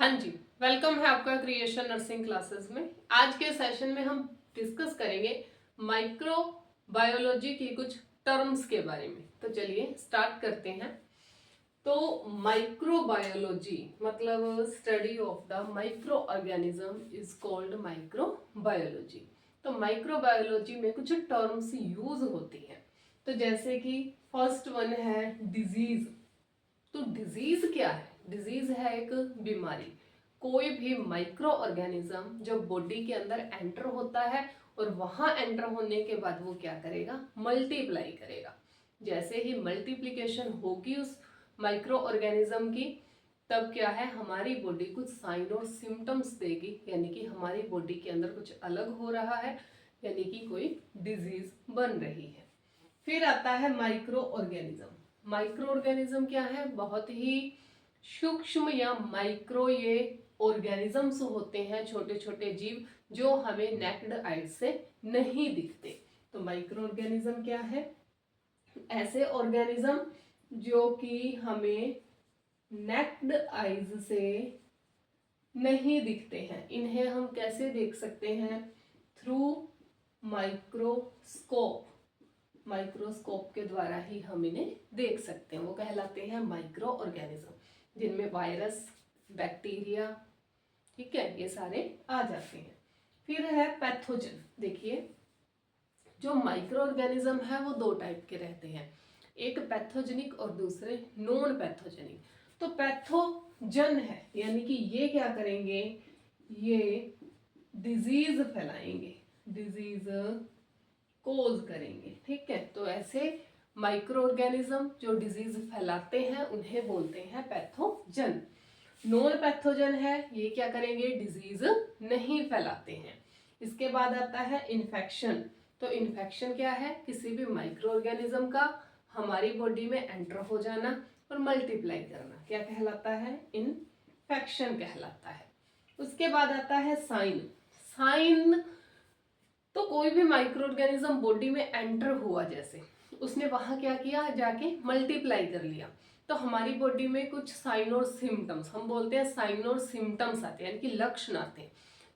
हाँ जी, वेलकम है आपका क्रिएशन नर्सिंग क्लासेस में। आज के सेशन में हम डिस्कस करेंगे माइक्रोबायोलॉजी की कुछ टर्म्स के बारे में। तो चलिए स्टार्ट करते हैं। तो माइक्रोबायोलॉजी मतलब study of the micro organism is called microbiology. तो माइक्रोबायोलॉजी में कुछ टर्म्स यूज होती हैं। तो जैसे कि फर्स्ट वन है डिजीज। तो डिजीज क्या है? डिजीज है एक बीमारी। कोई भी माइक्रो ऑर्गेनिज्म जब बॉडी के अंदर एंटर होता है और वहां एंटर होने के बाद वो क्या करेगा? मल्टीप्लाई करेगा। जैसे ही मल्टीप्लिकेशन होगी उस माइक्रो ऑर्गेनिज्म की, तब क्या है, हमारी बॉडी कुछ साइन और सिम्टम्स देगी, यानी कि हमारी बॉडी के अंदर कुछ अलग हो रहा है, यानी कि कोई डिजीज बन रही है। फिर आता है माइक्रो ऑर्गेनिज्म। माइक्रो ऑर्गेनिज्म क्या है? बहुत ही सूक्ष्म या माइक्रो ये ऑर्गेनिजम्स होते हैं, छोटे छोटे जीव जो हमें नेक्ड आइज से नहीं दिखते। तो माइक्रो ऑर्गेनिज्म क्या है? ऐसे ऑर्गेनिज्म जो कि हमें नेक्ड आइज से नहीं दिखते हैं। इन्हें हम कैसे देख सकते हैं? Through microscope. माइक्रोस्कोप के द्वारा ही हम इन्हें देख सकते हैं। वो कहलाते हैं माइक्रो ऑर्गेनिज्म, जिनमें वायरस, बैक्टीरिया, ठीक है, ये सारे आ जाते हैं। फिर है पैथोजन। देखिए, जो माइक्रो ऑर्गेनिज्म है वो दो टाइप के रहते हैं, एक पैथोजेनिक और दूसरे नॉन पैथोजेनिक। तो पैथोजन है यानी कि ये क्या करेंगे? ये डिजीज फैलाएंगे, डिजीज कोज करेंगे, ठीक है। तो ऐसे माइक्रो ऑर्गेनिज्म जो डिजीज फैलाते हैं उन्हें बोलते हैं पैथोजन। नॉन पैथोजन है, ये क्या करेंगे? डिजीज नहीं फैलाते हैं। इसके बाद आता है इन्फेक्शन। तो इन्फेक्शन क्या है? किसी भी माइक्रो ऑर्गेनिज्म का हमारी बॉडी में एंटर हो जाना और मल्टीप्लाई करना क्या कहलाता है? इन्फेक्शन कहलाता है। उसके बाद आता है साइन। साइन तो कोई भी माइक्रो ऑर्गेनिज्म बॉडी में एंटर हुआ, जैसे उसने वहां क्या किया? जाके मल्टीप्लाई कर लिया, तो हमारी बॉडी में कुछ साइन और सिम्टम्स, हम बोलते हैं साइन और सिम्टम्स आते हैं, यानी कि लक्षण आते हैं।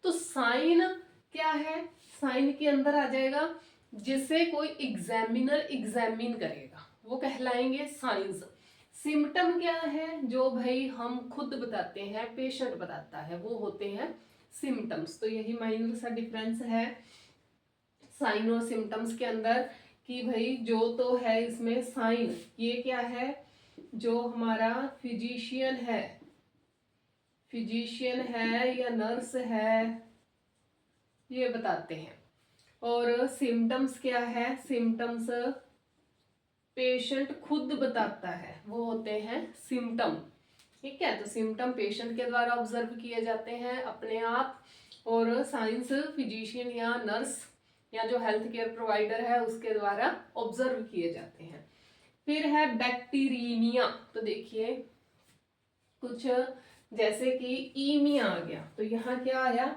तो साइन क्या है? साइन के अंदर आ जाएगा जिसे कोई एग्जामिनर एग्जामिन करेगा, वो कहलाएंगे साइंस। सिम्टम क्या है? जो भाई हम खुद बताते हैं, पेशेंट बताता है, वो होते हैं सिम्टम्स। तो यही माइनर सा डिफरेंस है साइन और सिम्टम्स के अंदर कि भाई जो तो है इसमें साइन, ये क्या है? जो हमारा फिजिशियन है, फिजिशियन है या नर्स है, ये बताते हैं। और सिम्टम्स क्या है? सिम्टम्स पेशेंट खुद बताता है, वो होते हैं सिम्टम, ठीक है। तो सिम्टम पेशेंट के द्वारा ऑब्जर्व किए जाते हैं अपने आप, और साइंस फिजिशियन या नर्स या जो हेल्थ केयर प्रोवाइडर है उसके द्वारा ऑब्जर्व किए जाते हैं। फिर है बैक्टीरीमिया। तो देखिए, कुछ जैसे कि ईमिया आ गया, तो यहाँ क्या आया?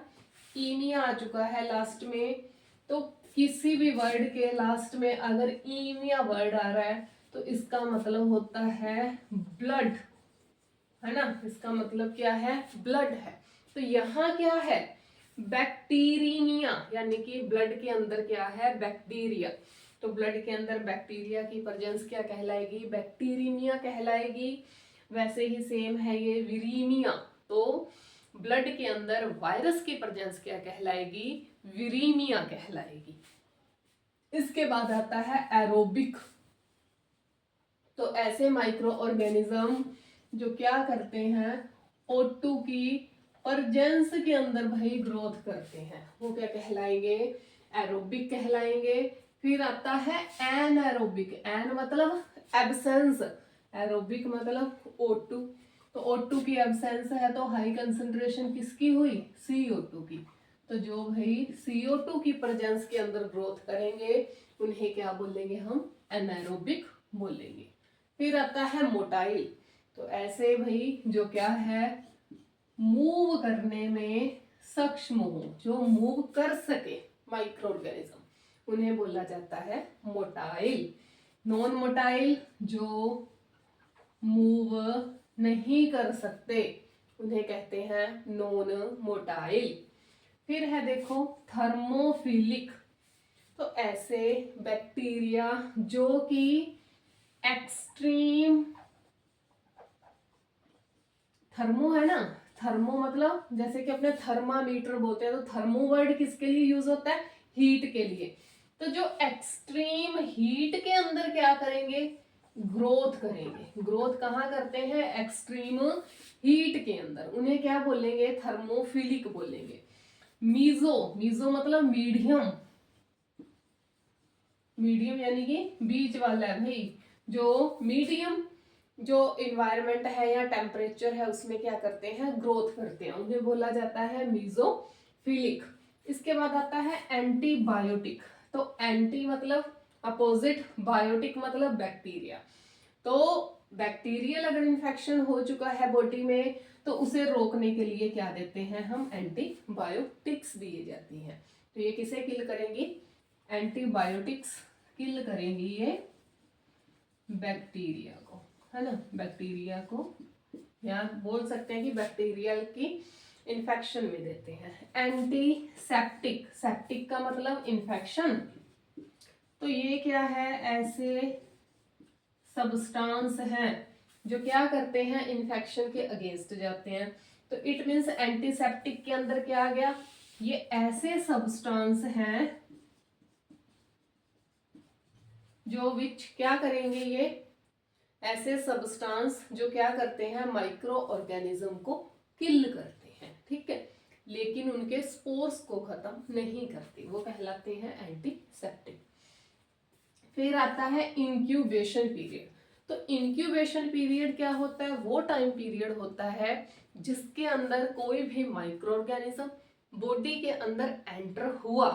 ईमिया आ चुका है लास्ट में। तो किसी भी वर्ड के लास्ट में अगर ईमिया वर्ड आ रहा है तो इसका मतलब होता है ब्लड, है ना। इसका मतलब क्या है? ब्लड है। तो यहाँ क्या है? बैक्टीरीमिया, यानी कि ब्लड के अंदर क्या है? बैक्टीरिया। तो ब्लड के अंदर बैक्टीरिया की प्रेजेंस क्या कहलाएगी? बैक्टीरीमिया कहलाएगी। वैसे ही सेम है ये विरीमिया। तो ब्लड के अंदर वायरस की प्रेजेंस क्या कहलाएगी? विरीमिया कहलाएगी। इसके बाद आता है एरोबिक। तो ऐसे माइक्रो ऑर्गेनिज्म जो क्या करते हैं? O2 की प्रेजेंस के अंदर भाई ग्रोथ करते हैं, वो क्या कहलाएंगे? एरोबिक कहलाएंगे। फिर आता है एनएरोबिक। एन मतलब एब्सेंस, एरोबिक मतलब O2। तो O2 की एब्सेंस है तो हाई कंसंट्रेशन किसकी हुई? CO2 की। तो जो भाई CO2 की प्रेजेंस के अंदर ग्रोथ करेंगे उन्हें क्या बोलेंगे? हम एनारोबिक बोलेंगे। फिर आता है मोटाइल। तो ऐसे भाई जो क्या है? मूव करने में सक्षम हो, जो मूव कर सके माइक्रो ऑर्गेनिज्म, उन्हें बोला जाता है मोटाइल। नॉन मोटाइल जो मूव नहीं कर सकते उन्हें कहते हैं नॉन मोटाइल। फिर है देखो थर्मोफिलिक, तो ऐसे बैक्टीरिया जो कि एक्सट्रीम, थर्मो है ना, थर्मो मतलब जैसे कि अपने थर्मामीटर बोलते हैं, तो थर्मो वर्ड किसके लिए यूज होता है, हीट के लिए। तो जो एक्सट्रीम हीट के अंदर क्या करेंगे, ग्रोथ करेंगे। ग्रोथ कहाँ करते हैं, एक्सट्रीम हीट के अंदर, उन्हें क्या बोलेंगे, थर्मोफिलिक बोलेंगे। मीजो, मीजो मतलब मीडियम, मीडियम यानी कि बीच वाला है भाई, जो मीडियम जो इन्वायरमेंट है या टेम्परेचर है उसमें क्या करते हैं, ग्रोथ करते हैं, उन्हें बोला जाता है मीजोफिलिक। इसके बाद आता है एंटीबायोटिक, तो एंटी मतलब अपोजिट, बायोटिक मतलब बैक्टीरिया। तो बैक्टीरियल अगर इन्फेक्शन हो चुका है बॉडी में तो उसे रोकने के लिए क्या देते हैं हम, एंटीबायोटिक्स दिए जाती हैं। तो ये किसे किल करेंगी, एंटीबायोटिक्स किल करेंगी ये बैक्टीरिया को, है ना, बैक्टीरिया को, या बोल सकते हैं कि बैक्टीरियल की इन्फेक्शन में देते हैं। एंटीसेप्टिक, सेप्टिक का मतलब इन्फेक्शन, तो ये क्या है, ऐसे सब्सटेंस हैं जो क्या करते हैं, इन्फेक्शन के अगेंस्ट जाते हैं। तो इट मीन्स एंटीसेप्टिक के अंदर क्या आ गया, ये ऐसे सब्सटेंस हैं जो विच क्या करेंगे, ये ऐसे सब्सटेंस जो क्या करते हैं, माइक्रो ऑर्गेनिज्म को किल करते हैं, ठीक है, लेकिन उनके स्पोर्स को खत्म नहीं करते, वो कहलाते हैं एंटीसेप्टिक। फिर आता है इंक्यूबेशन पीरियड। तो इंक्यूबेशन पीरियड क्या होता है, वो टाइम पीरियड होता है जिसके अंदर कोई भी माइक्रो ऑर्गेनिज्म बॉडी के अंदर एंटर हुआ,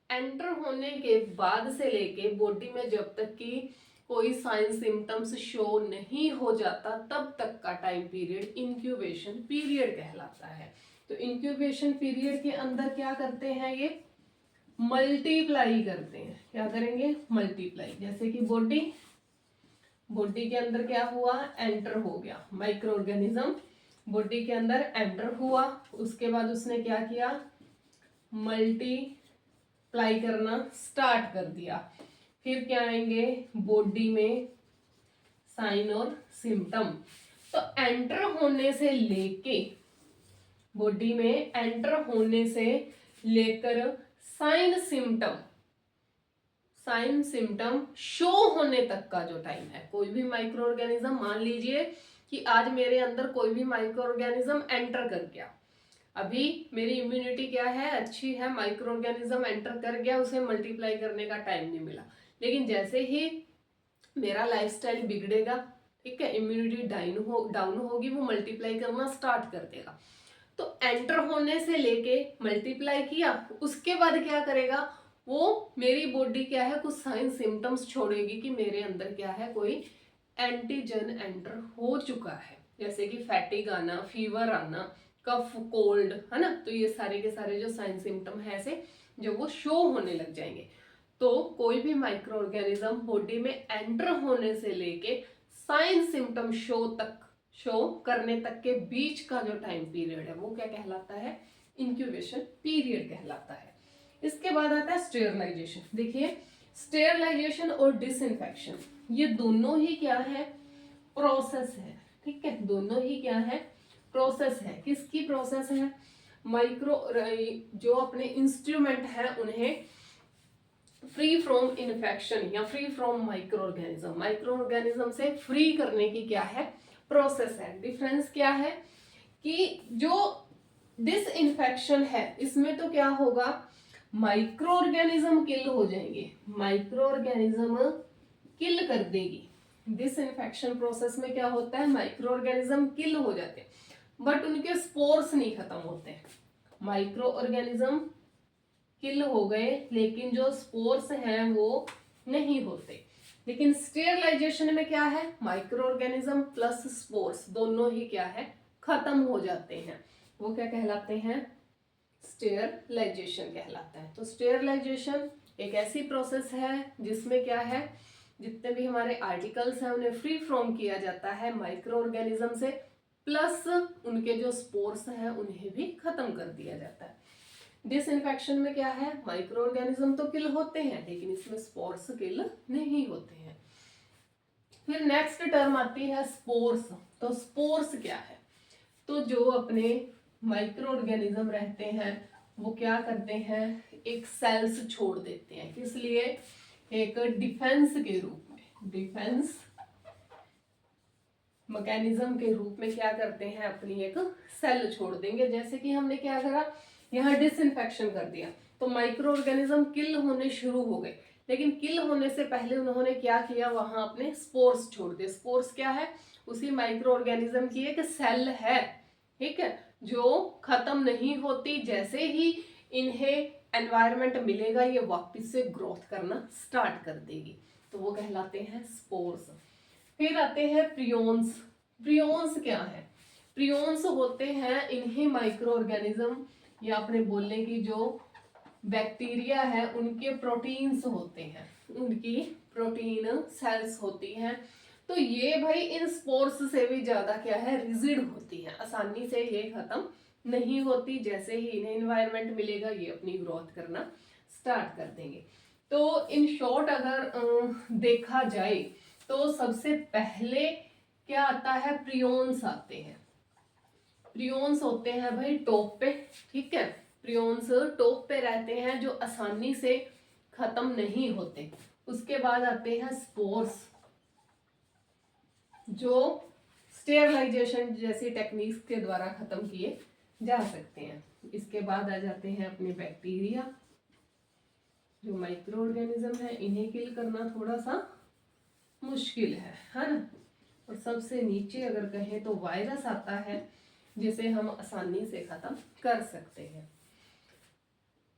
एंटर होने के बाद से लेके बॉडी में जब तक कि कोई साइन सिम्टम्स शो नहीं हो जाता तब तक का टाइम पीरियड इंक्यूबेशन पीरियड कहलाता है। तो इंक्यूबेशन पीरियड के अंदर क्या करते हैं, ये मल्टीप्लाई करते हैं, क्या करेंगे, मल्टीप्लाई। जैसे कि बॉडी के अंदर क्या हुआ, एंटर हो गया माइक्रो ऑर्गेनिज्म, बॉडी के अंदर एंटर हुआ, उसके बाद उसने क्या किया, मल्टीप्लाई करना स्टार्ट कर दिया। फिर क्या आएंगे, बॉडी में साइन और सिम्टम। तो एंटर होने से लेके, बॉडी में एंटर होने से लेकर साइन सिम्टम शो होने तक का जो टाइम है, कोई भी माइक्रो ऑर्गेनिज्म, मान लीजिए कि आज मेरे अंदर कोई भी माइक्रो ऑर्गेनिज्म एंटर कर गया, अभी मेरी इम्यूनिटी क्या है, अच्छी है, माइक्रो ऑर्गेनिज्म एंटर कर गया, उसे मल्टीप्लाई करने का टाइम नहीं मिला, लेकिन जैसे ही मेरा लाइफस्टाइल बिगड़ेगा, ठीक है, इम्यूनिटी डाउन होगी, वो मल्टीप्लाई करना स्टार्ट कर देगा। तो एंटर होने से लेके मल्टीप्लाई किया, उसके बाद क्या करेगा, वो मेरी बॉडी क्या है, कुछ साइन सिम्टम्स छोड़ेगी कि मेरे अंदर क्या है, कोई एंटीजन एंटर हो चुका है, जैसे कि फैटिग आना, फीवर आना, कफ, कोल्ड, है ना। तो ये सारे के सारे जो साइन सिम्टम है ऐसे जो वो शो होने लग जाएंगे। तो कोई भी माइक्रो ऑर्गेनिज्म बॉडी में एंटर होने से लेके साइन सिम्टम शो करने तक के बीच का जो टाइम पीरियड है वो क्या कहलाता है, इंक्यूबेशन पीरियड कहलाता है। इसके बाद आता है स्टेरलाइजेशन। देखिए स्टेरलाइजेशन और डिसइंफेक्शन ये दोनों ही क्या है, प्रोसेस है, ठीक है, दोनों ही क्या है, प्रोसेस है। किसकी प्रोसेस है, माइक्रो जो अपने इंस्ट्रूमेंट है उन्हें फ्री फ्रॉम इन्फेक्शन या फ्री फ्रॉम माइक्रो ऑर्गेनिज्म से फ्री करने की क्या है, प्रोसेस है। डिफरेंस क्या है कि जो डिसइंफेक्शन है इसमें तो क्या होगा, माइक्रो ऑर्गेनिज्म किल हो जाएंगे, माइक्रो ऑर्गेनिज्म किल कर देगी। डिसइंफेक्शन प्रोसेस में क्या होता है, माइक्रो ऑर्गेनिज्म किल हो जाते हैं बट उनके स्पोर्स नहीं खत्म होते। माइक्रो ऑर्गेनिज्म किल हो गए लेकिन जो स्पोर्स हैं वो नहीं होते। लेकिन स्टेरलाइजेशन में क्या है, माइक्रो ऑर्गेनिज्म प्लस स्पोर्स दोनों ही क्या है, खत्म हो जाते हैं, वो क्या कहलाते हैं, स्टेरलाइजेशन कहलाता है। तो स्टेरलाइजेशन एक ऐसी प्रोसेस है जिसमें क्या है, जितने भी हमारे आर्टिकल्स हैं उन्हें फ्री फ्रॉम किया जाता है माइक्रो ऑर्गेनिज्म से, प्लस उनके जो स्पोर्स हैं उन्हें भी खत्म कर दिया जाता है। डिसइंफेक्शन में क्या है, माइक्रो ऑर्गेनिज्म तो किल होते हैं लेकिन इसमें स्पोर्स किल नहीं होते हैं। फिर नेक्स्ट टर्म आती है स्पोर्स। तो स्पोर्स क्या है, तो जो अपने माइक्रो ऑर्गेनिज्म रहते हैं वो क्या करते हैं, एक सेल्स छोड़ देते हैं, किस लिए, एक डिफेंस के रूप में, डिफेंस मैकेनिज्म के रूप में क्या करते हैं, अपनी एक सेल छोड़ देंगे। जैसे कि हमने क्या करा, यहाँ डिसइंफेक्शन कर दिया तो माइक्रो ऑर्गेनिज्म किल होने शुरू हो गए, लेकिन किल होने से पहले उन्होंने क्या किया, वहां अपने स्पोर्स छोड़ दिए। स्पोर्स क्या है, उसी माइक्रो ऑर्गेनिज्म की एक सेल है, ठीक है, जो खत्म नहीं होती, जैसे ही इन्हें एनवायरनमेंट मिलेगा ये वापस से ग्रोथ करना स्टार्ट कर देगी, तो वो कहलाते हैं स्पोर्स। फिर आते हैं प्रियोन्स। प्रियोन्स क्या है, प्रियोन्स होते हैं इन्हीं माइक्रो ऑर्गेनिज्म या अपने बोलने की जो बैक्टीरिया है उनके प्रोटीन्स होते हैं, उनकी प्रोटीन सेल्स होती हैं। तो ये भाई इन स्पोर्स से भी ज्यादा क्या है, रिजिड होती है, आसानी से ये खत्म नहीं होती, जैसे ही इन्हें एनवायरनमेंट मिलेगा ये अपनी ग्रोथ करना स्टार्ट कर देंगे। तो इन शॉर्ट अगर देखा जाए तो सबसे पहले क्या आता है, प्रियोन्स आते हैं। प्रियोन्स होते हैं भाई टॉप पे, ठीक है, प्रियोन्स टॉप पे रहते हैं जो आसानी से खत्म नहीं होते। उसके बाद आते हैं स्पोर्स, जो स्टेरलाइजेशन जैसी टेक्निक्स के द्वारा खत्म किए जा सकते हैं। इसके बाद आ जाते हैं अपने बैक्टीरिया, जो माइक्रो ऑर्गेनिज्म है, इन्हें किल करना थोड़ा सा मुश्किल है ना। और सबसे नीचे अगर कहें तो वायरस आता है, जिसे हम आसानी से खत्म कर सकते हैं।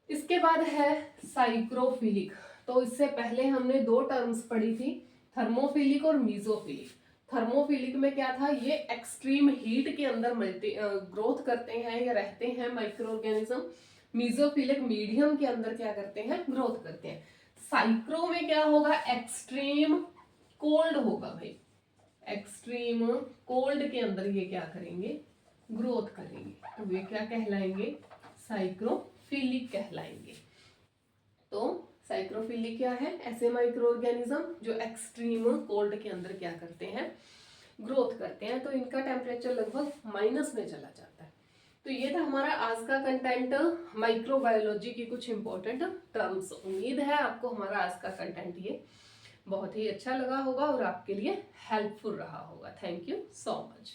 इसके बाद है साइक्रोफिलिक। तो इससे पहले हमने दो टर्म्स पढ़ी थी, थर्मोफिलिक और मीजोफिलिक। थर्मोफिलिक में क्या था, ये एक्सट्रीम हीट के अंदर ग्रोथ करते हैं या रहते हैं माइक्रो ऑर्गेनिज्म। मीजोफिलिक मीडियम के अंदर क्या करते हैं, ग्रोथ करते हैं। साइक्रो में क्या होगा, एक्सट्रीम कोल्ड होगा भाई, एक्सट्रीम कोल्ड के अंदर ये क्या करेंगे, ग्रोथ करेंगे, तो वे क्या कहलाएंगे, साइक्रोफिलिक कहलाएंगे। तो साइक्रोफिलिक क्या है, ऐसे माइक्रो ऑर्गेनिज्म जो एक्सट्रीम कोल्ड के अंदर क्या करते हैं, ग्रोथ करते हैं। तो इनका टेम्परेचर लगभग माइनस में चला जाता है। तो ये था हमारा आज का कंटेंट, माइक्रोबायोलॉजी की कुछ इंपॉर्टेंट टर्म्स। उम्मीद है आपको हमारा आज का कंटेंट ये बहुत ही अच्छा लगा होगा और आपके लिए हेल्पफुल रहा होगा। Thank you so much.